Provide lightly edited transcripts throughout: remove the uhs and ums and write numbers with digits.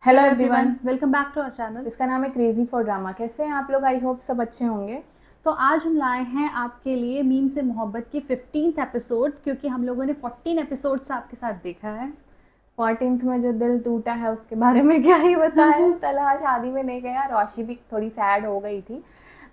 Hello hello everyone. Everyone, welcome back to our channel. इसका नाम है क्रेजी फॉर ड्रामा। कैसे हैं आप लोग? आई होप सब अच्छे होंगे। तो आज हम लाए हैं आपके लिए मीम से मोहब्बत की 15th एपिसोड, क्योंकि हम लोगों ने 14 एपिसोड्स आपके साथ देखा है। 14th में जो दिल टूटा है उसके बारे में क्या ही बताया। तलहा शादी में नहीं गया, रोशी भी थोड़ी सैड हो गई थी,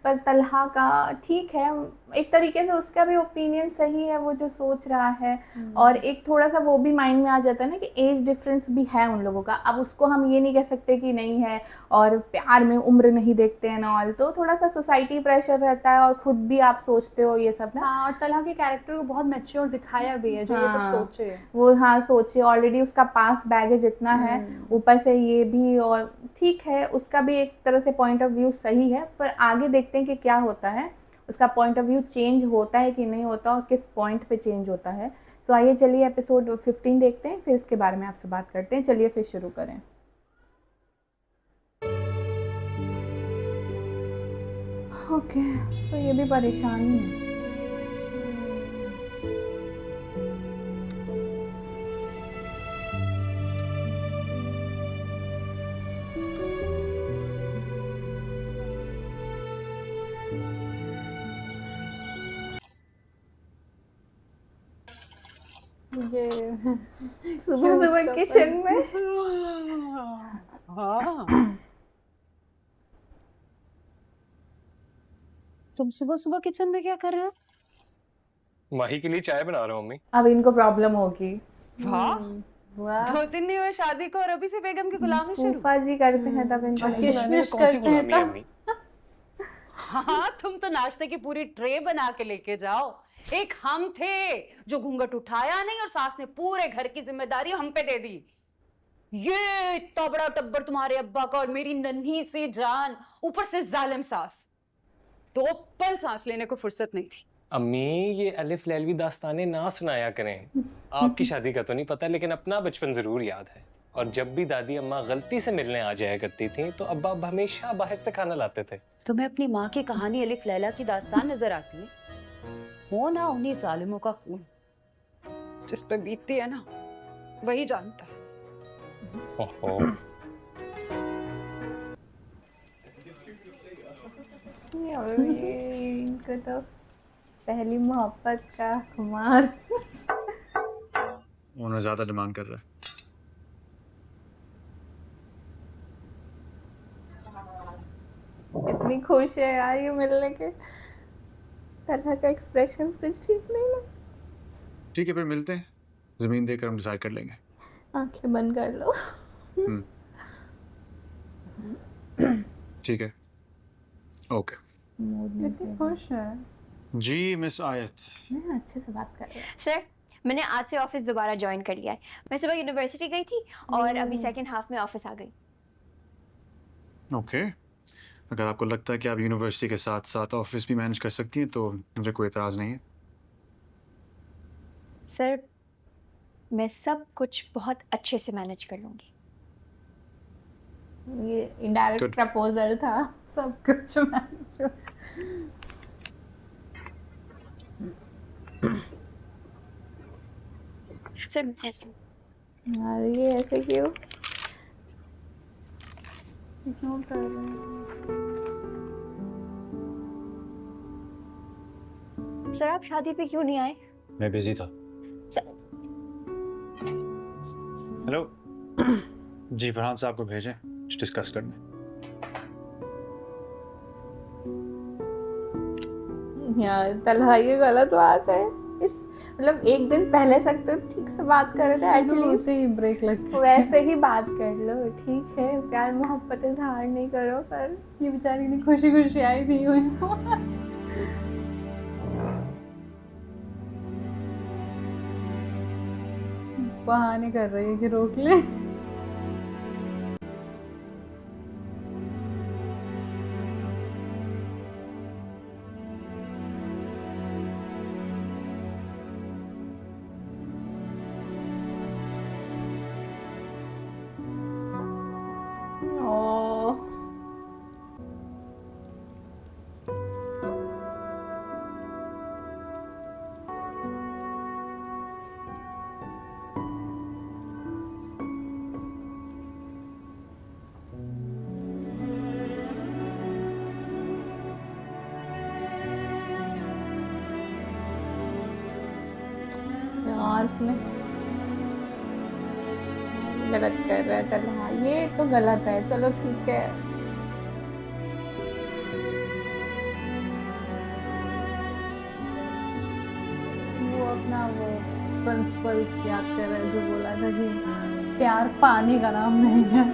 पर तलहा का ठीक है। एक तरीके से उसका भी ओपिनियन सही है, वो जो सोच रहा है। और एक थोड़ा सा वो भी माइंड में आ जाता है ना कि एज डिफरेंस भी है उन लोगों का। अब उसको हम ये नहीं कह सकते कि नहीं है, और प्यार में उम्र नहीं देखते हैं ना। ऑल तो थोड़ा सा सोसाइटी प्रेशर रहता है, और खुद भी आप सोचते हो ये सब ना। हाँ, और तलहा के कैरेक्टर को बहुत मैच्योर दिखाया भी है, जो ये सब हाँ, सोचे। वो हाँ सोचे, ऑलरेडी उसका पास बैगेज इतना है, ऊपर से ये भी। और ठीक है, उसका भी एक तरह से पॉइंट ऑफ व्यू सही है, पर आगे देखते हैं कि क्या होता है। उसका पॉइंट ऑफ व्यू चेंज होता है कि नहीं होता, और किस पॉइंट पे चेंज होता है। तो आइए चलिए एपिसोड 15 देखते हैं, फिर इसके बारे में आपसे बात करते हैं। चलिए फिर शुरू करें। ओके, सो ये भी परेशानी है। ये सुबह क्यूट सुबह कपल। किचन में। हाँ, तुम सुबह सुबह किचन में क्या कर रहे हो? माही के लिए चाय बना रहा हूँ मम्मी। अब इनको प्रॉब्लम होगी। वाह, वाह। 2 दिन नहीं हुए शादी को और अभी से बेगम की गुलामी शुरू। फूफा जी करते हैं तब इनको और नहीं। बनाने में किशमिश कौन सी करते हैं गुलामी है तब। अम्मी? हाँ, तुम तो नाश्ते की पूरी ट्रे बना के लेके जाओ। एक हम थे जो घूंघट उठाया नहीं और सास ने पूरे घर की जिम्मेदारी हम पे दे दी। ये इतना बड़ा टब्बर तुम्हारे अब्बा का और मेरी नन्ही सी जान, ऊपर से जालिम सास। 2 पल सांस लेने को फुर्सत नहीं थी। अम्मी, ये अलिफ लैलवी दास्तानें ना सुनाया करें। आपकी शादी का तो नहीं पता, लेकिन अपना बचपन जरूर याद है। और जब भी दादी अम्मा गलती से मिलने आ जाया करती थी तो अब्बा अब हमेशा बाहर से खाना लाते थे। तुम्हें अपनी माँ की कहानी अलिफ लैला की दास्तान नजर आती है? हो ना उन्हीं जालिमों का खून, जिस पे बीतती है ना वही जानता है। ओहो। और ये इनको तो पहली मोहब्बत का खुमार। ओनर ज्यादा डिमांड कर रहा है। इतनी खुश है यार ये मिलने के। तरह का एक्सप्रेशन कुछ ठीक नहीं लगा। ठीक है, फिर मिलते हैं। जमीन देकर हम डिसाइड कर लेंगे। आंखें बंद कर लो। हम्म, ठीक है, ओके। मूड नहीं कितनी सही। खुश है। जी मिस आयत। मैं अच्छे से बात कर रहा हूँ। सर, मैंने आज से ऑफिस दोबारा ज्वाइन कर लिया है। मैं सुबह यूनिवर्सिटी गई थी और अभी सेकंड हाफ में ऑफिस आ गई। ओके, अगर आपको लगता है कि आप यूनिवर्सिटी के साथ साथ ऑफिस भी मैनेज कर सकती हैं तो मुझे कोई एतराज़ नहीं है। सर, मैं सब कुछ बहुत अच्छे से मैनेज कर लूंगी। ये इनडायरेक्ट Good. प्रपोजल था। सब कुछ मैं। सर, यार ये ऐसे क्यों? इग्नोर कर रहे हैं। सर आप शादी पे क्यों नहीं आए? मैं बिजी था। Sir, hello. जी फरहान साहब को भेजें, कुछ डिस्कस करना है। यार तलहा ये गलत बात है। इस मतलब एक दिन पहले तक तो ठीक से बात कर रहे थे, एटलीस्ट होते ही ब्रेक लग वैसे ही बात कर लो। ठीक है, प्यार मोहब्बत इजहार नहीं करो, पर ये बेचारी ने खुशी खुशी आई भी हुई। बहाने कर रही है कि रोक ले। ओ उसने गलत कर रहा है तलहा, ये तो गलत है। चलो ठीक है, वो अपना वो प्रिंसिपल्स याद कर रहा है जो बोला था कि प्यार पाने का नाम नहीं है।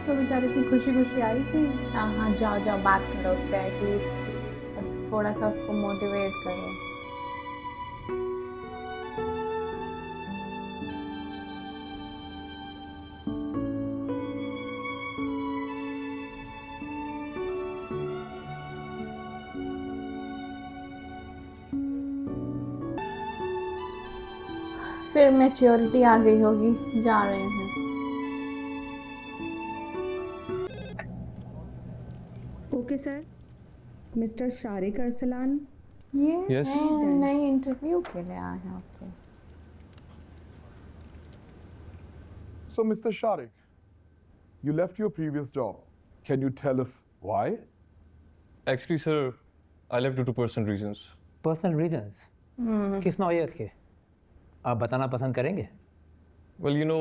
तो बेचारे की खुशी खुशी आई थी। हाँ हाँ, जाओ जाओ बात करो उससे, एटलीस्ट बस थोड़ा सा उसको मोटिवेट करो। फिर मैच्योरिटी आ गई होगी, जा रहे हैं। Okay sir, mister Shariq Arsalan, ये यस नई इंटरव्यू के लिए आए हैं। Okay, So, Mr. Sharik, you left your previous job. Can you tell us why? Actually sir I left due to personal reasons. Personal reasons किस नौयत के, आप बताना पसंद करेंगे? वेल यू नो,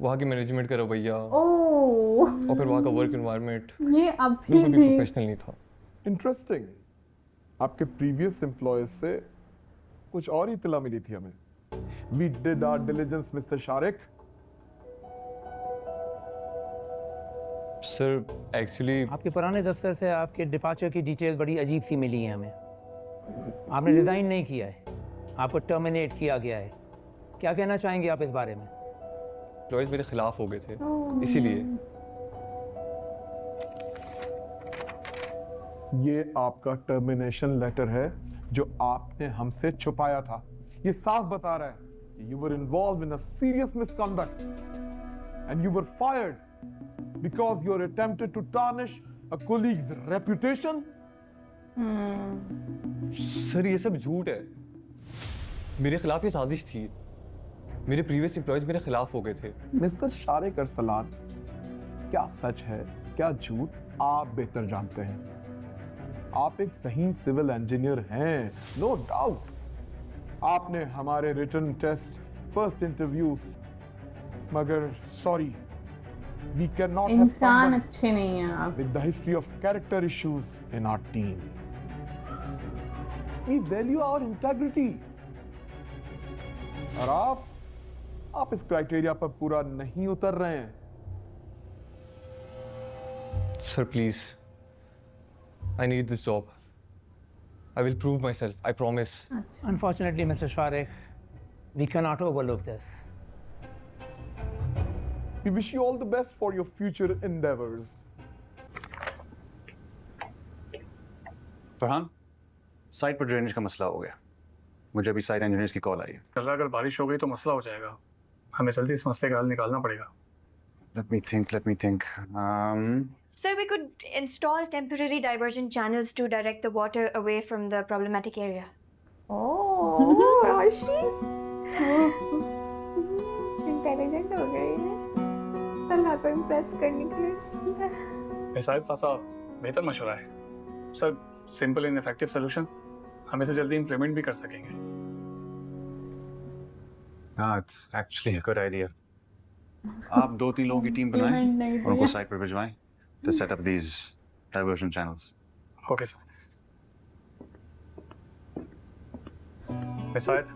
वहाँ की मैनेजमेंट का रवैया ओह और फिर वहाँ का वर्क एनवायरनमेंट ये अभी बिल्कुल भी भी प्रोफेशनल नहीं था। Interesting. आपके previous employers से कुछ और ही इत्तला मिली थी हमें. We did our diligence, Mr. Sharik. Sir actually आपके पुराने दफ्तर से आपके डिपार्चर की डिटेल बड़ी अजीब सी मिली है हमें। आपने रिज़ाइन नहीं किया है, आपको टर्मिनेट किया गया है। क्या कहना चाहेंगे आप इस बारे में? एम्प्लॉयज मेरे खिलाफ हो गए थे, इसीलिए। ये आपका टर्मिनेशन लेटर है जो आपने हमसे छुपाया था। ये साफ बता रहा है कि you were involved in a serious misconduct and you were fired because you attempted to tarnish a colleague's reputation. Sir ये सब झूठ है, मेरे खिलाफ ये साजिश थी। मेरे प्रीवियस एम्प्लॉयज मेरे खिलाफ हो गए थे। मिस्टर शारिक अरसलान, क्या सच है क्या झूठ आप बेहतर जानते हैं। आप एक सही सिविल इंजीनियर हैं, नो डाउट। आपने हमारे रिटन टेस्ट, फर्स्ट इंटरव्यू, मगर सॉरी, वी कैन नॉट इंसान अच्छे नहीं हैं आप। with the history of character issues in our team. We value our integrity. और आप इस क्राइटेरिया पर पूरा नहीं उतर रहे हैं। Sir please, I need this job. I will prove my self, I promise. Unfortunately mister Shariq, we can not overlook this. We wish you all the best for your future endeavors. Farhan, site पर drainage का मसला हो गया। मुझे अभी site engineers की call आई है। चल रहा, अगर बारिश हो गई तो मसला हो जाएगा। हमें जल्दी इस मसले का हल निकालना पड़ेगा। Let me think. Sir, we could install temporary diversion channels to direct the water away from the problematic area. Oh Roshi intelligent हो गई है, तलहा को इम्प्रेस करने के लिए। शायद खासा बेहतर मशवरा है sir. Simple and effective solution, हम इसे जल्दी इम्प्लीमेंट भी कर सकेंगे। हाँ, it's actually a good idea. आप 2-3 लोगों की टीम बनाएं नहीं और उनको साइट पर भिजवाएं to set up these diversion channels. Okay sir. शायद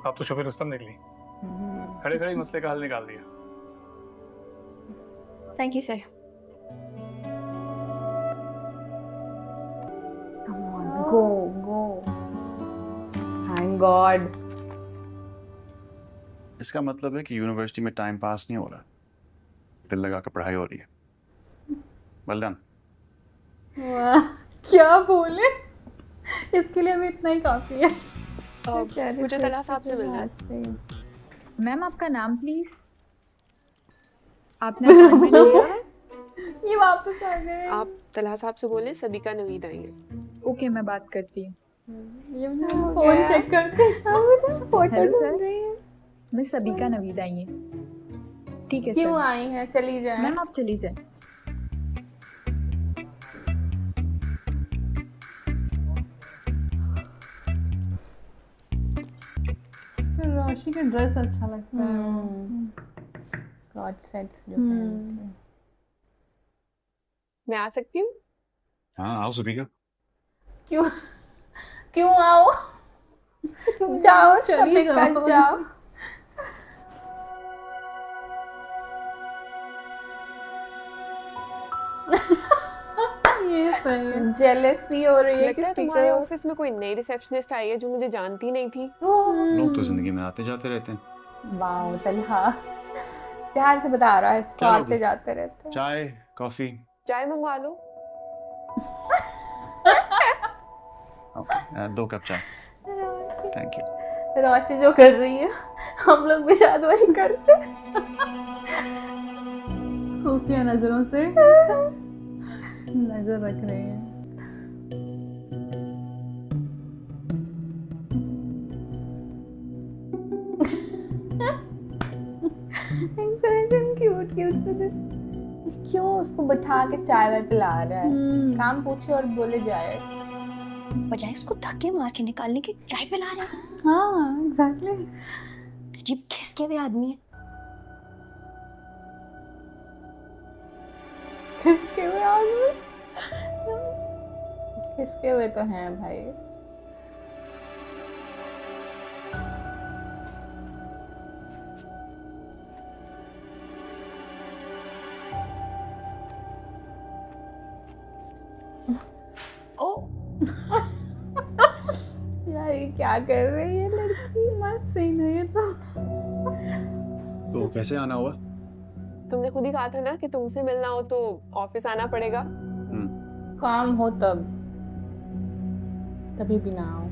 आप तो शुभ रुस्तम निकली, खड़े खड़े मसले का हल निकाल दिया। Thank you, sir. Come on, go. Thank God. इसका मतलब है कि यूनिवर्सिटी में टाइम पास नहीं हो रहा, दिल लगा कर पढ़ाई हो रही है। Well done. वाह, क्या बोले, इसके लिए हमें इतना ही काफी है। मुझे तलहा साहब से मिलना है। मैम आपका नाम प्लीज। आपने appointment लिया है? ये वापस आ गए। आप तलहा साहब से बोले सबीका नवीद आएंगे। ओके, मैं बात करती हूँ। ये फोन चेक करते। फोटो हेलो ढूंढ सर, रही है। मैं सबीका नवीद आई है। ठीक है क्यों सर। आई हैं? चली जाए। मैम आप चली जाए। रोशी का ड्रेस अच्छा लगता है क्रॉच सेट्स जो पहनते हैं। मैं आ सकती हूँ? हाँ आओ सबिका। क्यों क्यों आओ जाओ चली सबिका जाओ। जाओ। ये सही है। जेलसी हो रही है लगता है किसी तुम्हारे को। ऑफिस में कोई नई रिसेप्शनिस्ट आई है जो मुझे जानती नहीं थी। लोग तो जिंदगी में आते जाते रहते हैं। वाओ तलहा प्यार से बता रहा है इसको, क्या लोगे? आते जाते रहते हैं। चाय कॉफी। चाय मंगवा लो। ओके 2 कप चाय। Thank you. रोशी जो कर रही है हम लोग भी शायद वही करते। खुफिया नजरों से नजर रख रहे हैं। एक्सप्रेशन क्यूट क्यूट से दे। क्यों उसको बिठा के चाय वाय पिला रहा है? काम पूछे और बोले जाए। बजाय उसको धक्के मार के निकालने के चाय पिला रहे हैं। हाँ एग्जैक्टली। अजीब खिसके हुए आदमी है। खिसके हुए आदमी खिसके हुए तो हैं भाई। ओ यार ये क्या कर रही है लड़की? मस्त सीन है ये तो। तो कैसे आना हुआ? तुमने खुद ही कहा था ना कि तुमसे मिलना हो तो ऑफिस आना पड़ेगा। काम हो तब, तभी भी ना आओ।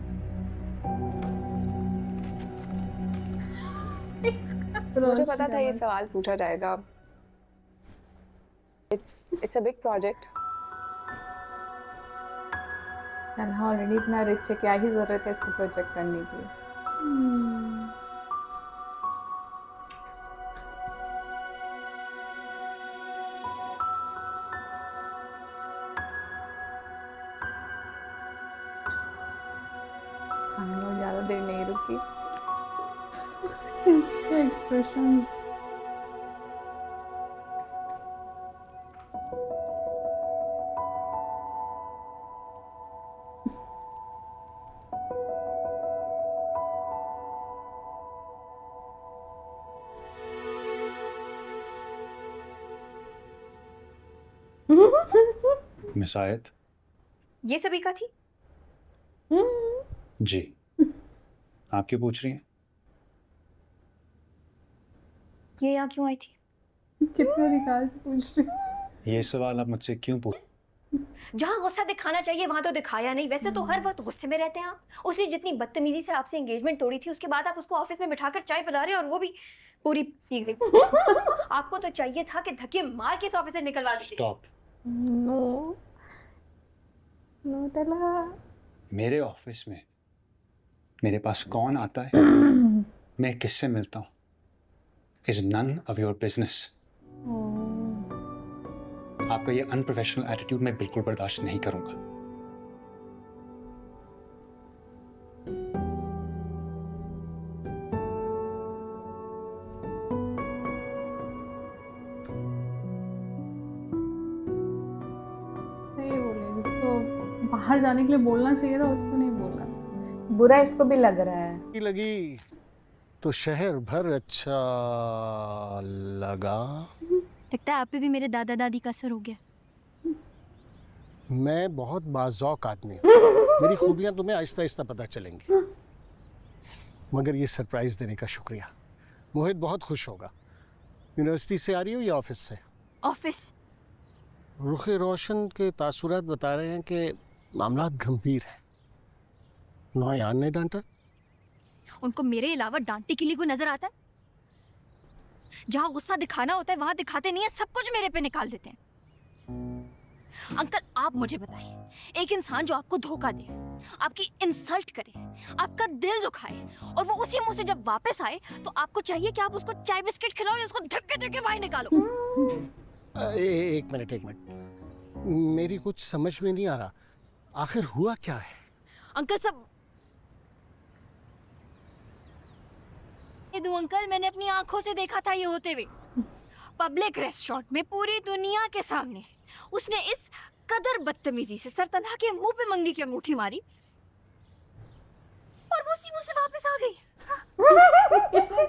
मुझे पता था ये सवाल पूछा जाएगा। It's a big project. Talha already इतना रिच है, क्या ही जरूरत है इसको प्रोजेक्ट करने की। खाना और ज्यादा देर नहीं रुकी। एक्सप्रेशंस मिस आयत। ये सभी का थी। जी आप क्यों पूछ रही हैं? ये यहाँ क्यों आई थी? कितने अधिकार से पूछ रही हूँ। ये सवाल आप मुझसे क्यों पूछ? जहाँ गुस्सा दिखाना चाहिए वहां तो दिखाया नहीं। वैसे तो हर वक्त गुस्से में रहते हैं आप। उसने जितनी बदतमीजी से आपसे एंगेजमेंट तोड़ी थी उसके बाद आप उसको ऑफिस में बिठाकर चाय पिला रहे हैं और वो भी पूरी पी गई। आपको तो चाहिए था कि धक्के मार के इस ऑफिस से निकलवा दीजिए। स्टॉप। No no Talha. मेरे ऑफिस में मेरे पास कौन आता है, मैं किससे मिलता हूँ, is none of your business. आपका ये अनप्रोफेशनल एटीट्यूड मैं बिल्कुल बर्दाश्त नहीं करूंगा। सही बोले, जिसको बाहर जाने के लिए बोलना चाहिए था उसको नहीं बोला। बुरा इसको भी लग रहा है। लगी तो शहर भर अच्छा लगा। लगता है आप पे भी मेरे दादा दादी का असर हो गया। मैं बहुत बाज़ौक आदमी हूँ। मेरी खूबियाँ तुम्हें आहिस्ता आहिस्ता पता चलेंगी। मगर ये सरप्राइज़ देने का शुक्रिया। मोहित बहुत खुश होगा। यूनिवर्सिटी से आ रही हो या ऑफिस से? ऑफिस। रुखे रोशन के तासुरात बता रहे हैं कि मामला गंभीर है। नौयान ने डांटा? उनको मेरे अलावा डांटने के लिए कोई नजर आता है? जहां गुस्सा दिखाना होता है वहां दिखाते नहीं है, सब कुछ मेरे पे निकाल देते हैं। अंकल आप मुझे बताइए, एक इंसान जो आपको धोखा दे, आपकी इंसल्ट करे, आपका दिल दुखाए और वो उसी मुंह से जब वापस आए तो आपको चाहिए कि आप उसको चाय बिस्किट खिलाओ या उसको धक्के धक्के बाहर निकालो? एक मिनट मेरी कुछ समझ में नहीं आ रहा, आखिर हुआ क्या है? अंकल सब ये दूं अंकल, मैंने अपनी आंखों से देखा था ये होते हुए। पब्लिक रेस्टोरेंट में पूरी दुनिया के सामने उसने इस कदर बदतमीजी से सर तन्हा के मुंह पे मंगनी की अंगूठी मारी और वो उसी मुंह से वापस आ गई।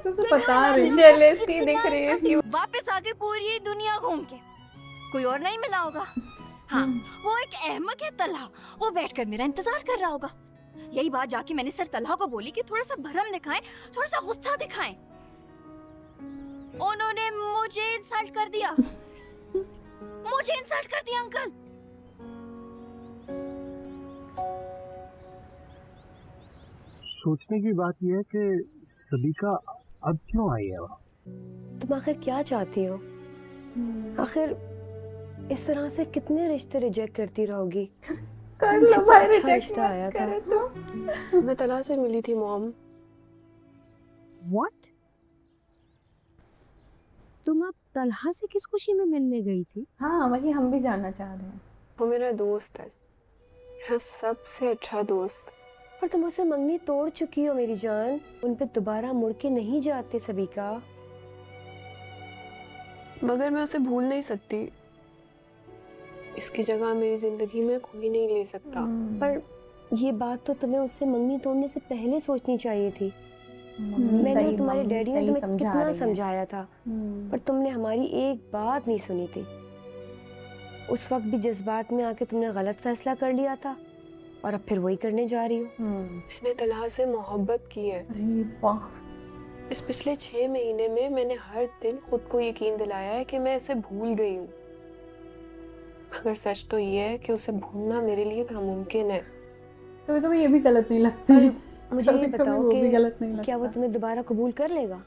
तुझे पता रही जेलेसी दिख रही है इसकी। वापस आ गई पूरी दुनिया घूम के। कोई और नहीं मिला होगा। हाँ, वो एक अहमक है तलहा, वो बैठकर मेरा इंतजार कर रहा होगा। यही बात जाके मैंने सर तलहा को बोली कि थोड़ा सा भरम दिखाएं, थोड़ा सा गुस्सा दिखाएं। उन्होंने मुझे इंसल्ट कर दिया। मुझे इंसल्ट कर दिया अंकल। सोचने की बात यह है कि सलीका अब क्यों आई है वहाँ? तुम आखिर क्या चाहती हो? आखिर इस तरह से कितने रिश्ते रिजेक्ट करती रहोगी? कर लो भाई, रिजेक्ट रिश्ता आया था। तो मैं तलहा से मिली थी मॉम। What? तुम अब तलहा से किस खुशी में मिलने गई थी? हाँ, वही हम भी जानना चाह रहे हैं। वो मेरा दोस्त है, मेरा सबसे अच्छा दोस्त। पर तुम उससे मंगनी तोड़ चुकी हो मेरी जान। उन पे दोबारा मुड़ के नहीं जाते सबिका। मगर मैं उसे भूल नहीं सकती। इसकी जगह मेरी जिंदगी में कोई नहीं ले सकता। पर ये बात तो तुम्हें उससे मंगनी तोड़ने से पहले सोचनी चाहिए थी। मैंने और तुम्हारे डैडी ने तुम्हें कितना समझाया था, पर तुमने हमारी एक बात नहीं सुनी थी। उस वक्त भी जज्बात में आके तुमने गलत फैसला कर लिया था और अब फिर वही करने जा रही हो। मैंने तलहा से मोहब्बत की है। इस पिछले 6 महीने में मैंने हर दिन खुद को यकीन दिलाया है कि मैं इसे भूल गई हूँ। मगर सच तो ये है कि उसे भूलना मेरे लिए नामुमकिन है। कभी कभी ये भी गलत नहीं लगता। मुझे ये बताओ कि क्या वो तुम्हें दोबारा कबूल कर लेगा?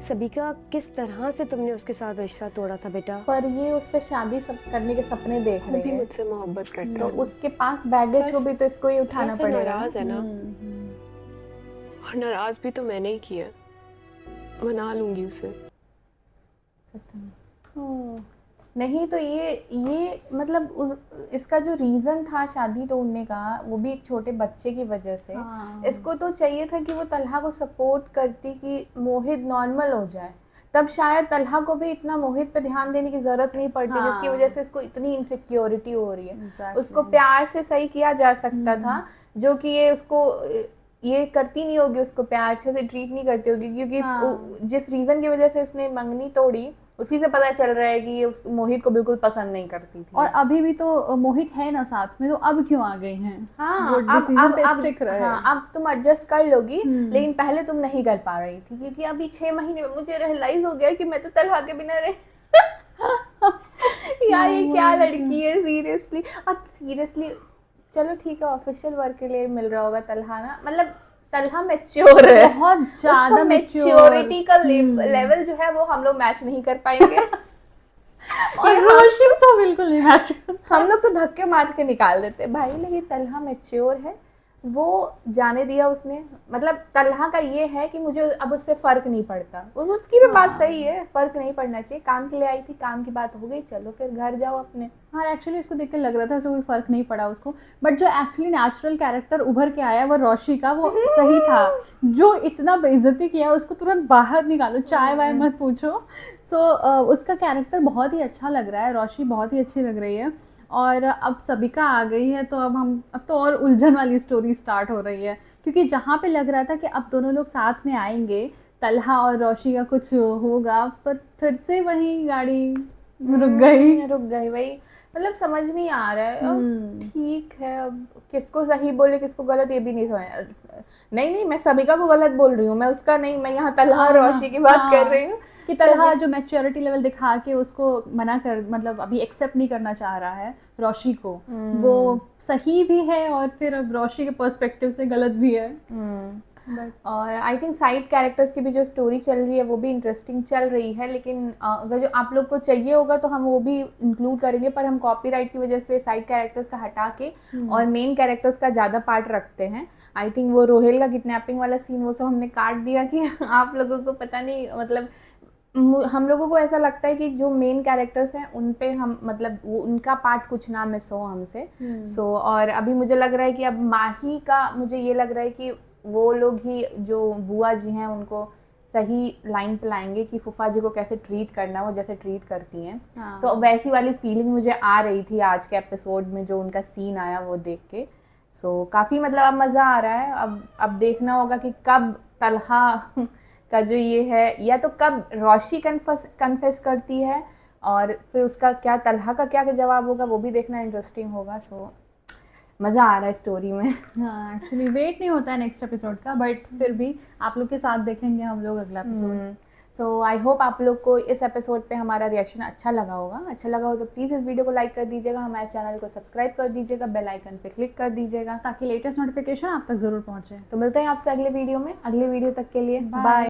सबिका, किस तरह से तुमने उसके साथ रिश्ता तोड़ा था बेटा? पर ये उससे शादी सब करने के सपने देख रहे हैं। मुझसे मोहब्बत करता तो है। उसके पास बैगेज को भी तो इसको ही उठाना पड़ेगा। नाराज है ना, और नाराज भी तो मैंने ही किया। मना लूंगी उसे। नहीं तो ये मतलब इसका जो रीजन था शादी तोड़ने का, वो भी एक छोटे बच्चे की वजह से। इसको तो चाहिए था कि वो तलहा को सपोर्ट करती कि मोहित नॉर्मल हो जाए, तब शायद तलहा को भी इतना मोहित पे ध्यान देने की जरूरत नहीं पड़ती। जिसकी वजह से इसको इतनी इनसिक्योरिटी हो रही है। उसको प्यार से सही किया जा सकता था, जो कि ये उसको ये करती नहीं होगी, उसको प्यार अच्छे से ट्रीट नहीं करती होगी, क्योंकि जिस रीजन की वजह से उसने मंगनी तोड़ी उसी से पता चल रहा है कि ये मोहित को बिल्कुल पसंद नहीं करती थी। और अभी भी तो मोहित है ना साथ में, तो अब क्यों आ गए हैं? हाँ, अब तुम एडजस्ट कर लोगी, लेकिन पहले तुम नहीं कर पा रही थी, क्योंकि अभी 6 महीने में मुझे रियलाइज हो गया कि मैं तो तलहा के बिना रह यार ये क्या लड़की है सीरियसली। अब सीरियसली चलो ठीक है, ऑफिशियल वर्क के लिए मिल रहा होगा तलहा ना, मतलब तलहा मैच्योर है, बहुत ज्यादा मैच्योरिटी का लेवल जो है वो हम लोग मैच नहीं कर पाएंगे। और रोशी तो बिल्कुल नहीं मैच। हम लोग तो धक्के मार के निकाल देते भाई, लेकिन तलहा मैच्योर है, वो जाने दिया उसने। मतलब तलहा का ये है कि मुझे अब उससे फर्क नहीं पड़ता। उसकी भी बात सही है, फर्क नहीं पड़ना चाहिए। काम के लिए आई थी, काम की बात हो गई, चलो फिर घर जाओ अपने। हाँ, एक्चुअली इसको देख के लग रहा था ऐसा कोई फर्क नहीं पड़ा उसको, बट जो एक्चुअली नेचुरल कैरेक्टर उभर के आया वो रोशी का, वो सही था। जो इतना बेइज्जती किया उसको तुरंत बाहर निकालो, चाय वाय मत पूछो। उसका कैरेक्टर बहुत ही अच्छा लग रहा है, रोशी बहुत ही अच्छी लग रही है। और अब सबिका आ गई है तो अब तो और उलझन वाली स्टोरी स्टार्ट हो रही है, क्योंकि जहाँ पे लग रहा था कि अब दोनों लोग साथ में आएंगे, तलहा और रोशी का कुछ होगा, पर फिर से वही गाड़ी रुक गई वही, मतलब समझ नहीं आ रहा है। ठीक है, अब किसको सही बोले किसको गलत ये भी नहीं समझ। नहीं मैं सबिका को गलत बोल रही हूँ, मैं उसका नहीं, मैं यहाँ तलहा और रोशी की बात कर रही हूँ कि तलहा जो मैच्योरिटी लेवल दिखा के उसको मना कर, मतलब अभी एक्सेप्ट नहीं करना चाह रहा है रोशी को, वो सही भी है और फिर अब रोशी के पर्सपेक्टिव से गलत भी है। और आई थिंक साइड कैरेक्टर्स की भी जो स्टोरी चल रही है वो भी इंटरेस्टिंग चल रही है, लेकिन अगर जो आप लोग को चाहिए होगा तो हम वो भी इंक्लूड करेंगे, पर हम कॉपीराइट की वजह से साइड कैरेक्टर्स का हटा के और मेन कैरेक्टर्स का ज़्यादा पार्ट रखते हैं। आई थिंक वो रोहेल का किडनैपिंग वाला सीन वो सब हमने काट दिया कि आप लोगों को पता नहीं, मतलब हम लोगों को ऐसा लगता है कि जो मेन कैरेक्टर्स हैं उन पे हम, मतलब वो उनका पार्ट कुछ ना मिस हो हमसे। और अभी मुझे लग रहा है कि अब माही का, मुझे ये लग रहा है कि वो लोग ही जो बुआ जी हैं उनको सही लाइन पे लाएंगे कि फूफा जी को कैसे ट्रीट करना, वो जैसे ट्रीट करती हैं। हाँ। तो वैसी वाली फीलिंग मुझे आ रही थी आज के एपिसोड में, जो उनका सीन आया वो देख के। सो काफ़ी मतलब अब मज़ा आ रहा है। अब देखना होगा कि कब तलहा का जो ये है, या तो कब रोशी कन्फेस करती है और फिर उसका क्या, तलहा का क्या जवाब होगा, वो भी देखना इंटरेस्टिंग होगा। सो मज़ा आ रहा है स्टोरी में। हाँ, एक्चुअली वेट नहीं होता है नेक्स्ट एपिसोड का, बट फिर भी आप लोग के साथ देखेंगे हम लोग अगला एपिसोड। सो आई होप आप लोग को इस एपिसोड पे हमारा रिएक्शन अच्छा लगा होगा। अच्छा लगा हो तो प्लीज़ इस वीडियो को लाइक कर दीजिएगा, हमारे चैनल को सब्सक्राइब कर दीजिएगा, बेल आइकन पे क्लिक कर दीजिएगा ताकि लेटेस्ट नोटिफिकेशन आप तक ज़रूर पहुँचे। तो मिलते हैं आपसे अगले वीडियो में। अगले वीडियो तक के लिए Bye. बाय।